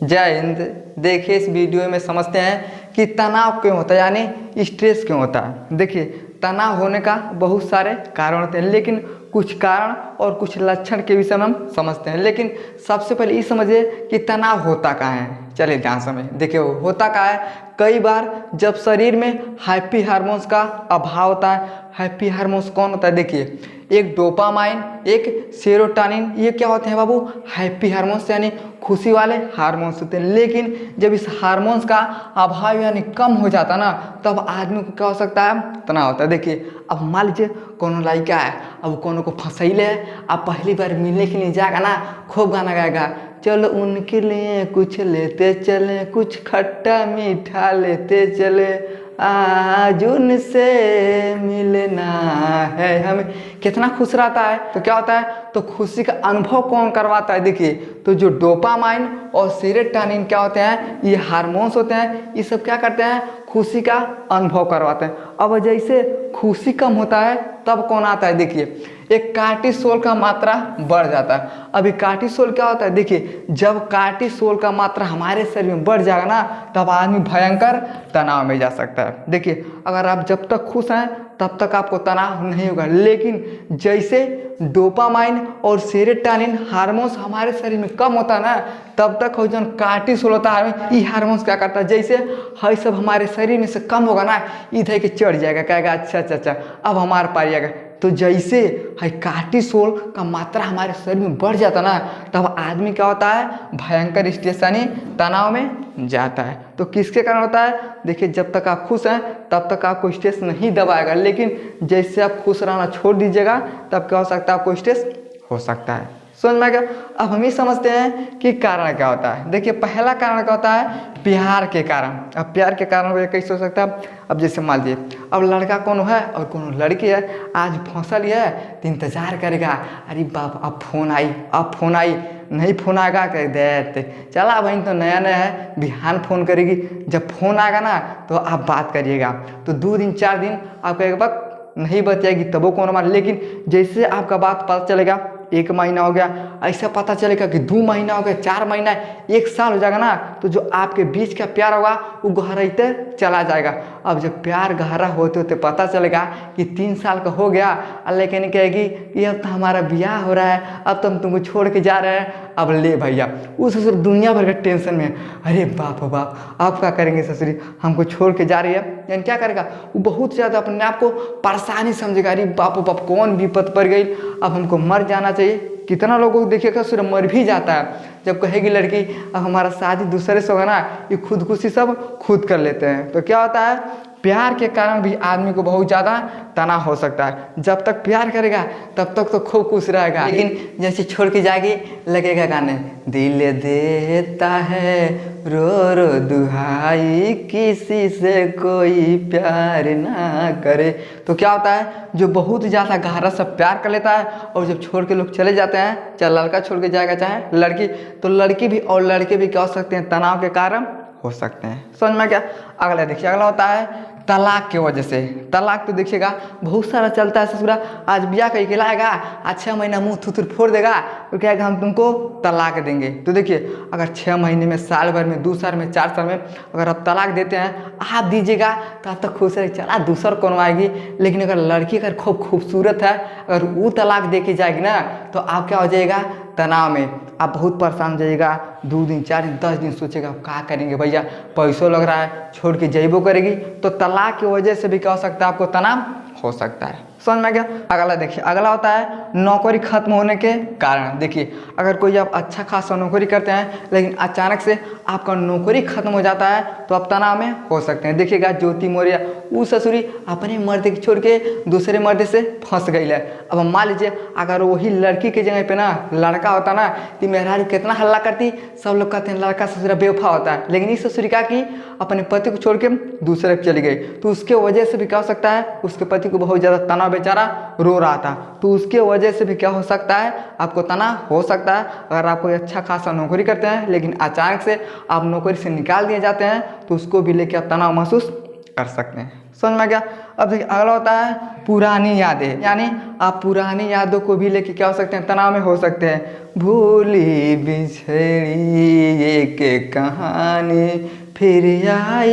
जय हिंद। देखिए इस वीडियो में समझते हैं कि तनाव क्यों होता है, यानी स्ट्रेस क्यों होता है। देखिए तनाव होने का बहुत सारे कारण होते हैं, लेकिन कुछ कारण और कुछ लक्षण के विषय में हम समझते हैं। लेकिन सबसे पहले ये समझिए कि तनाव होता कहाँ है। चलिए ध्यान समझ। देखिए होता कहाँ है, कई बार जब शरीर में हैप्पी हार्मोन्स का अभाव होता है। हैप्पी हार्मोन्स कौन होता है? देखिए एक डोपामाइन, एक सेरोटोनिन, ये क्या होते हैं बाबू? हैप्पी हार्मोन्स यानी खुशी वाले हार्मोन्स होते हैं। लेकिन जब इस हार्मोन्स का अभाव यानी कम हो जाता ना, तब आदमी को क्या हो सकता है? तनाव होता है। देखिए अब मान लीजिए कोनो लड़का है, अब कोनो को फंसैले है, अब पहली बार मिलने के लिए जाएगा ना, खूब गाना गाएगा, चलो उनके लिए कुछ लेते चले, कुछ खट्टा मीठा लेते चले, आज उनसे मिलना है हमें। कितना खुश रहता है। तो क्या होता है? तो खुशी का अनुभव कौन करवाता है? देखिए तो जो डोपामाइन और सेरोटोनिन क्या होते हैं, ये हार्मोन्स होते हैं। ये सब क्या करते हैं? खुशी का अनुभव करवाते हैं। अब जैसे खुशी कम होता है तब कौन आता है? देखिए एक कार्टिसोल का मात्रा बढ़ जाता है। अभी कार्टिसोल क्या होता है? देखिए जब कार्टिसोल का मात्रा हमारे शरीर में बढ़ जाएगा ना, तब आदमी भयंकर तनाव में जा सकता है। देखिए अगर आप जब तक खुश हैं तब तक आपको तनाव नहीं होगा, लेकिन जैसे डोपामाइन और सेरोटोनिन हार्मोन्स हमारे शरीर में कम होता है ना, तब तक हो जो कार्टिसोल होता है, ये हार्मोन्स क्या करता है? जैसे है सब हमारे शरीर में से कम होगा ना, इधर के चढ़ जाएगा, कहेगा अच्छा अच्छा अच्छा अब हमारे पार आएगा। तो जैसे है कार्टिसोल का मात्रा हमारे शरीर में बढ़ जाता ना, तब आदमी क्या होता है? भयंकर स्ट्रेस यानी तनाव में जाता है। तो किसके कारण होता है? देखिए जब तक आप खुश हैं तब तक आपको स्ट्रेस नहीं दबाएगा, लेकिन जैसे आप खुश रहना छोड़ दीजिएगा तब क्या हो सकता है? आपको स्ट्रेस हो सकता है। समझ में आ गया? अब हम ही समझते हैं कि कारण क्या होता है। देखिए पहला कारण क्या होता है? प्यार के कारण। अब प्यार के कारण वो कैसे हो सकता है? अब जैसे मान लीजिए अब लड़का कौन है और कौन लड़की है, आज फंसल है तो इंतजार करेगा, अरे बाप अब फोन आई, अब फोन आई, नहीं फोन आएगा कह देते चला बहन तो नया नया है, बिहान फ़ोन करेगी। जब फ़ोन आएगा ना तो आप बात करिएगा, तो 2 दिन 4 दिन आपका एक बात नहीं बतियाएगी, तब वो कौन मान। लेकिन जैसे आपका बात पता चलेगा 1 महीना हो गया, ऐसा पता चलेगा कि 2 महीना हो गया, 4 महीना, 1 साल हो जाएगा ना, तो जो आपके बीच का प्यार होगा वो गहराते चला जाएगा। अब जब प्यार गहरा होते होते पता चलेगा कि 3 साल का हो गया, लेकिन कहेगी कि अब तो हमारा ब्याह हो रहा है, अब तो हम तुमको छोड़ के जा रहे हैं, अब ले भैया उस ससुर दुनिया भर का टेंशन में, अरे बाप हो बाप आप क्या करेंगे ससुरी, हमको छोड़ के जा रही है, यानी क्या करेगा? वो बहुत ज़्यादा अपने आप को परेशानी समझेगा, अरे बाप हो बाप कौन विपत पड़ गई, अब हमको मर जाना चाहिए। कितना लोगों को देखिएगा ससुर मर भी जाता है जब कहेगी लड़की अब हमारा शादी दूसरे से होगा ना, ये खुदकुशी सब खुद कर लेते हैं। तो क्या होता है? प्यार के कारण भी आदमी को बहुत ज़्यादा तनाव हो सकता है। जब तक प्यार करेगा तब तक तो खूब खुश रहेगा, लेकिन जैसे छोड़ के जाएगी लगेगा गाने, दिल देता है रो रो दुहाई, किसी से कोई प्यार ना करे। तो क्या होता है? जो बहुत ज़्यादा गहरा सा प्यार कर लेता है और जब छोड़ के लोग चले जाते हैं, चाहे लड़का छोड़ के जाएगा चाहे लड़की, तो लड़की भी और लड़के भी क्या हो सकते हैं? तनाव के कारण हो सकते हैं। समझ में क्या? अगला देखिए, अगला होता है तलाक के वजह से। तलाक तो देखिएगा बहुत सारा चलता है ससुरा, आज ब्याह करके लाएगा, 6 महीना मुंह थुथुर फोड़ देगा तो कहेगा हम तुमको तलाक देंगे। तो देखिए अगर 6 महीने में, साल भर में, 2 साल में, 4 साल में अगर आप तलाक देते हैं, आप दीजिएगा तो आप तक खुश रहे, चला दूसर कौन आएगी। लेकिन अगर लड़की अगर खूब खूबसूरत है, अगर वो तलाक दे के जाएगी ना, तो आप क्या हो जाएगा? तनाव में आप बहुत परेशान हो जाइएगा, 2 दिन 4 दिन 10 दिन सोचेगा क्या करेंगे भैया, पैसों लग रहा है, छोड़ के जइबो करेगी। तो तलाक की वजह से भी क्या हो सकता है? आपको तनाव हो सकता है। समझ में गया? अगला देखिए, अगला होता है नौकरी खत्म होने के कारण। देखिए अगर कोई आप अच्छा खासा नौकरी करते हैं, लेकिन अचानक से आपका नौकरी खत्म हो जाता है, तो आप तनाव में हो सकते हैं। देखिएगा ज्योति मौर्य, वो ससुरी अपने मर्द के छोड़ के दूसरे मर्द से फंस गई है। अब मान लीजिए अगर वही लड़की के जगह पे ना लड़का होता ना, तो मेहरारू कितना हल्ला करती, सब लोग कहते हैं लड़का ससुरा बेवफा होता है। लेकिन इस ससुरी क्या की, अपने पति को छोड़ के दूसरे पे चली गई, तो उसके वजह से भी क्या हो सकता है? उसके पति को बहुत ज़्यादा तनाव, बेचारा रो रहा था, तो उसके वजह से भी क्या हो सकता है? आपको तनाव हो सकता है। अगर आप कोई अच्छा खासा नौकरी करते हैं, लेकिन अचानक से आप नौकरी से निकाल दिए जाते हैं, तो उसको भी लेकर आप तनाव महसूस कर सकते हैं। समझ में आ गया? अब देखिए अगला होता है पुरानी यादें, यानी आप पुरानी यादों को भी लेके क्या हो सकते हैं, तनाव में हो सकते हैं। भूली बिछड़ी एक कहानी फिर आई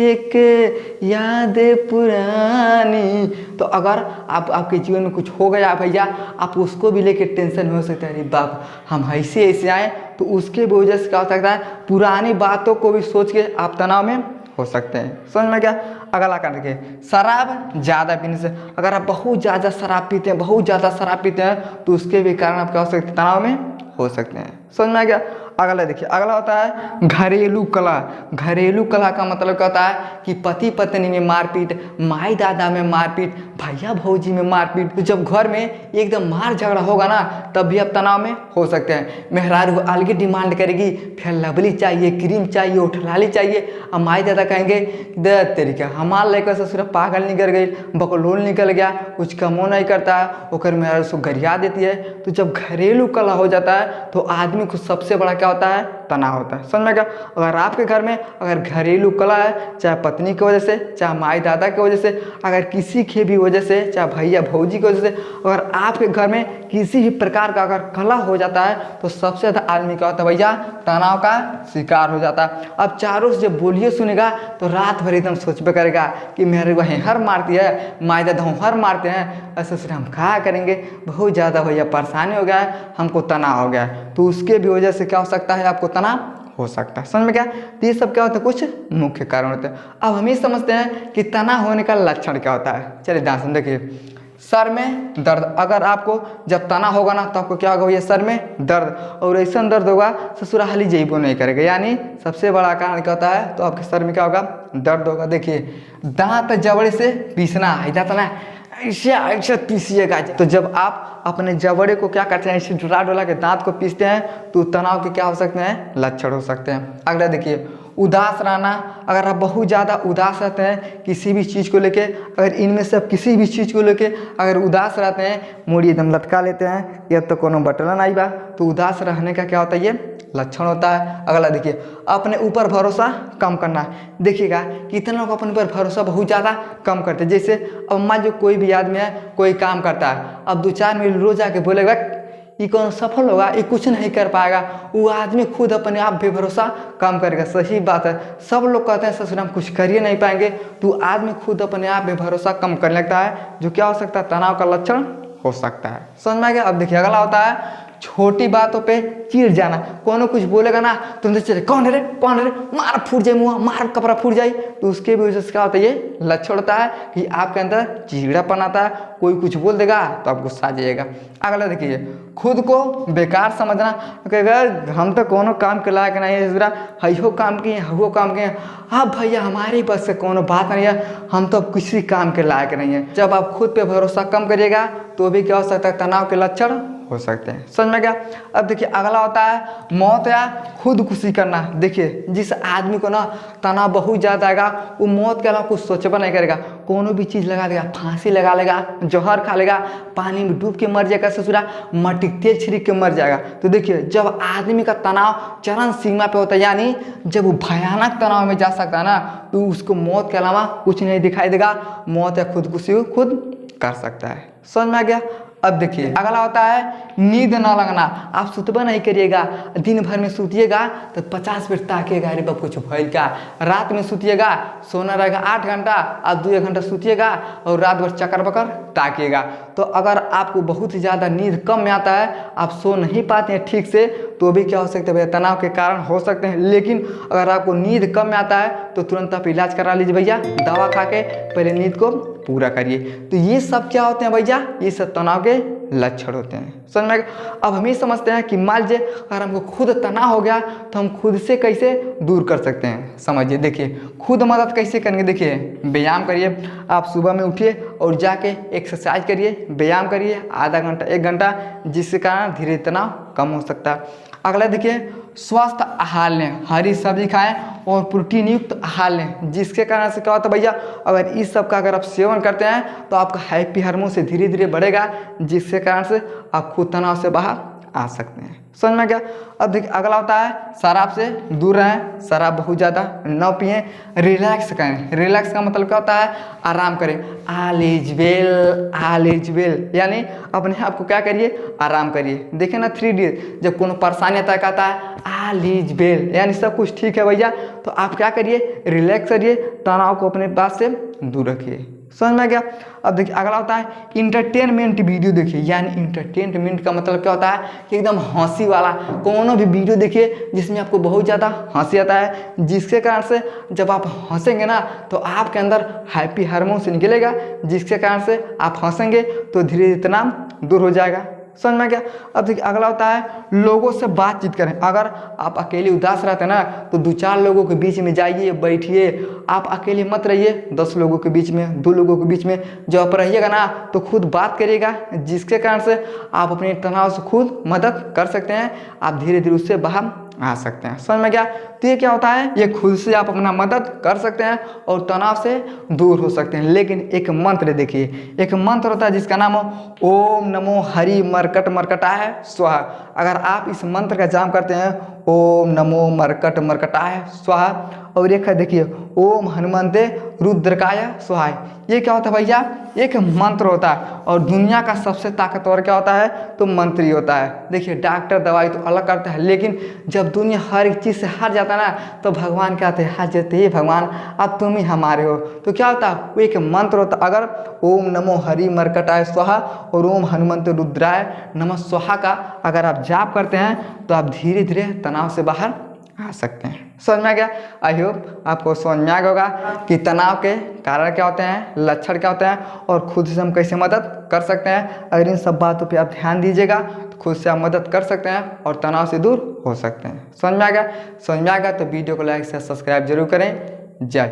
एक याद पुरानी। तो अगर आपके जीवन में कुछ हो गया भैया, आप उसको भी लेके टेंशन में हो सकते हैं, अरे बाप हम ऐसे आए, तो उसके वजह से क्या हो सकता है, पुरानी बातों को भी सोच के आप तनाव में हो सकते हैं। समझ में क्या। अगला कर देखिए शराब ज़्यादा पीने से, अगर आप बहुत ज़्यादा शराब पीते हैं, बहुत ज़्यादा शराब पीते हैं, तो उसके भी कारण आप क्या हो सकते हैं, तनाव में हो सकते हैं। समझ में आ गया। अगला देखिए अगला होता है घरेलू कला। घरेलू कला का मतलब क्या होता है कि पति पत्नी में मारपीट, माई दादा में मारपीट, भैया भौजी में मारपीट। तो जब घर में एकदम मार झगड़ा होगा ना, तब भी आप तनाव में हो सकते हैं। मेहरारू अलग डिमांड करेगी, फिर लवली चाहिए, क्रीम चाहिए, उठलाली चाहिए, और माई दादा कहेंगे दे तरीका हमार लेकर से सिर्फ पागल निकल गई, बकलोल निकल गया, कुछ कमो नहीं करता, ओकर मेहरारू उसको गरिया देती है। तो जब घरेलू कला हो जाता है तो आदमी को सबसे बड़ा क्या होता है, तनाव होता है। समझ में क्या। अगर आपके घर में अगर घरेलू कला है, चाहे पत्नी की वजह से, चाहे माई दादा की वजह से, अगर किसी की भी वजह से, चाहे भैया भौजी की वजह से, अगर आपके घर में किसी भी प्रकार का अगर कला हो जाता है, तो सबसे ज़्यादा आदमी क्या होता है भैया, तनाव का शिकार हो जाता है। अब चारों से जब बोलिए सुनेगा तो रात भर एकदम सोचबे करेगा कि मेरे वहीं हर मारती है, माई दादा हर मारते हैं, ऐसे फिर हम क्या करेंगे, बहुत ज़्यादा भैया परेशानी हो गया है, हमको तनाव हो गया है। तो उसके भी वजह से क्या हो सकता है, आपको तनाव हो सकता है। समझ में क्या। तो ये सब क्या होता है, कुछ मुख्य कारण होते हैं। अब हम ये समझते हैं कि तनाव होने का लक्षण क्या होता है। चलिए ध्यान से देखिए, सर में दर्द, अगर आपको जब तनाव होगा ना तो आपको क्या होगा भैया, सर में दर्द, और ऐसा दर्द होगा ससुराली जेबो नहीं करेगा, यानी सबसे बड़ा कारण क्या होता है, तो आपके सर में क्या होगा, दर्द होगा। देखिए दांत जबड़े से पीसना है, दांत ना ऐसे ऐसे पीसिएगा। तो जब आप अपने जबड़े को क्या करते हैं, ऐसे डुला डुला के दांत को पीसते हैं, तो तनाव के क्या हो सकते हैं, लक्षण हो सकते हैं। अगला देखिए उदास रहना, अगर आप बहुत ज़्यादा उदास रहते हैं किसी भी चीज़ को लेके, अगर इनमें से आप किसी भी चीज़ को लेके अगर उदास रहते हैं, मूड़ी एकदम लटका लेते हैं, या तो कोनो बटन आई बा, तो उदास रहने का क्या होता है, ये लक्षण होता है। अगला देखिए अपने ऊपर भरोसा कम करना। देखिएगा कितने लोग अपने ऊपर भरोसा बहुत ज़्यादा कम करते हैं। जैसे अब मान जो कोई भी आदमी है, कोई काम करता है, अब 2-4 मिनट रोज आके बोलेगा ये कौन सफल होगा, ये कुछ नहीं कर पाएगा, वो आदमी खुद अपने आप पे भरोसा कम करेगा। सही बात है, सब लोग कहते हैं ससुर हम कुछ कर ही नहीं पाएंगे, तो आदमी खुद अपने आप पे भरोसा कम करने लगता है, जो क्या हो सकता है, तनाव का लक्षण हो सकता है। समझ में आ गया। अब देखिए अगला होता है छोटी बातों पे चिढ़ जाना। कोनो कुछ बोलेगा ना तो चले कौन है रे, कौन है रे, मार फूट जाए मुँह, मार कपड़ा फूट जाए, तो उसके भी वजह से क्या होता है, ये लक्षण होता है कि आपके अंदर चिड़चिड़ापन आता है। कोई कुछ बोल देगा तो आप गुस्सा आ जाइएगा। अगला देखिए खुद को बेकार समझना, कहेगा हम तो कोनो काम के लायक नहीं है, हयो काम किए हवो काम किए, हाँ भैया हमारी बस से कोनो बात नहीं है, हम तो किसी काम के लायक नहीं है। जब आप खुद पे भरोसा कम करिएगा तो भी क्या हो सकता है, तनाव के लक्षण हो सकते हैं। समझ में गया। अब देखिए अगला होता है मौत या खुदकुशी करना। देखिए जिस आदमी को ना तनाव बहुत ज़्यादा आएगा, वो मौत के अलावा कुछ सोचबा नहीं करेगा, कोनो भी चीज़ लगा देगा, फांसी लगा लेगा, जहर खा लेगा, पानी में डूब के मर जाएगा, ससुरा मट्टी तेल छिड़क के मर जाएगा। तो देखिए जब आदमी का तनाव चरम सीमा पे होता है, यानी जब वो भयानक तनाव में जा सकता है ना, तो उसको मौत के अलावा कुछ नहीं दिखाई देगा, मौत या खुदकुशी खुद कर सकता है। समझ में आ गया। अब देखिए अगला होता है नींद ना लगना। आप सुतबा नहीं करिएगा, दिन भर में सुतिएगा तो 50 मिनट ताकिएगा, अरे बाप कुछ भइल का। रात में सुतिएगा, सोना रहेगा 8 घंटा, आप 2 घंटा सुतिएगा और रात भर चक्कर बकर ताकिएगा। तो अगर आपको बहुत ही ज़्यादा नींद कम में आता है, आप सो नहीं पाते हैं ठीक से, तो भी क्या हो सकता है भैया, तनाव के कारण हो सकते हैं। लेकिन अगर आपको नींद कम में आता है तो तुरंत आप इलाज करा लीजिए भैया, दवा खा के पहले नींद को पूरा करिए। तो ये सब क्या होते हैं भैया, ये सब तनाव के लक्षण होते हैं। समझ में। अब हम ये समझते हैं कि मान लीजिए अगर हमको खुद तनाव हो गया तो हम खुद से कैसे दूर कर सकते हैं। समझिए, देखिए खुद मदद कैसे करेंगे। देखिए व्यायाम करिए, आप सुबह में उठिए और जाके एक्सरसाइज करिए, व्यायाम करिए आधा घंटा 1 घंटा, जिसके कारण धीरे तनाव कम हो सकता है। अगला देखिए स्वस्थ आहार लें, हरी सब्जी खाएं और प्रोटीन युक्त आहार लें, जिसके कारण से क्या होता है भैया, अगर इस सब का अगर आप सेवन करते हैं तो आपका हैप्पी हार्मोन से धीरे धीरे बढ़ेगा, जिसके कारण से आप खुद तनाव से बाहर आ सकते हैं। समझ में गया। अब देखिए अगला होता है शराब से दूर रहें, शराब बहुत ज़्यादा न पिएं, रिलैक्स करें। रिलैक्स का मतलब क्या होता है, आराम करें। ऑल इज वेल यानी अपने आप को क्या करिए, आराम करिए। देखिए ना 3D जब कोनो परेशानी आता है कहता है ऑल इज वेल यानी सब कुछ ठीक है भैया, तो आप क्या करिए, रिलैक्स करिए, तनाव को अपने पास से दूर रखिए। समझ में आ गया। अब देखिए अगला होता है इंटरटेनमेंट वीडियो देखिए, यानी इंटरटेनमेंट का मतलब क्या होता है कि एकदम हंसी वाला कोनो भी वीडियो देखिए जिसमें आपको बहुत ज़्यादा हंसी आता है, जिसके कारण से जब आप हंसेंगे ना तो आपके अंदर हैप्पी हार्मोन निकलेगा, जिसके कारण से आप हंसेंगे तो धीरे धीरे तनाव दूर हो जाएगा। समझ में गया। अब देखिए अगला होता है लोगों से बातचीत करें। अगर आप अकेले उदास रहते हैं ना तो 2-4 लोगों के बीच में जाइए, बैठिए। आप अकेले मत रहिए 10 लोगों के बीच में, 2 लोगों के बीच में। जब आप रहिएगा ना तो खुद बात करिएगा, जिसके कारण से आप अपने तनाव से खुद मदद कर सकते हैं, आप धीरे धीरे उससे बाहर आ सकते हैं। समझ में गया। तो ये क्या होता है, ये खुद से आप अपना मदद कर सकते हैं और तनाव से दूर हो सकते हैं। लेकिन एक मंत्र देखिए, एक मंत्र होता है जिसका नाम हो ओम नमो हरि मरकट मरकटाय स्वाहा। अगर आप इस मंत्र का जाप करते हैं ओम नमो मरकट मरकटाय स्वाहा, और एक है देखिए ओम हनुमंते रुद्रकाय स्वाहा। ये क्या होता है भैया, एक मंत्र होता है और दुनिया का सबसे ताकतवर क्या होता है, तो मंत्र ही होता है। देखिए डॉक्टर दवाई तो अलग करता है, लेकिन जब दुनिया हर एक चीज़ से हार जाता है ना तो भगवान कहते हैं हार जाते ही भगवान अब तुम ही हमारे हो। तो क्या होता है, वो एक मंत्र होता है। अगर ओम नमो हरि मरकटाय स्वाहा और ओम हनुमंत रुद्राय नमः स्वाहा का अगर आप जाप करते हैं तो आप धीरे धीरे तनाव से बाहर आ सकते हैं। समझ में आ गया। आई होप आपको समझ में आ गया होगा कि तनाव के कारण क्या होते हैं, लक्षण क्या होते हैं और खुद से हम कैसे मदद कर सकते हैं। अगर इन सब बातों पे आप ध्यान दीजिएगा तो खुद से आप मदद कर सकते हैं और तनाव से दूर हो सकते हैं। समझ में आ गया। समझ में आ गया तो वीडियो को लाइक से सब्सक्राइब जरूर करें। जय।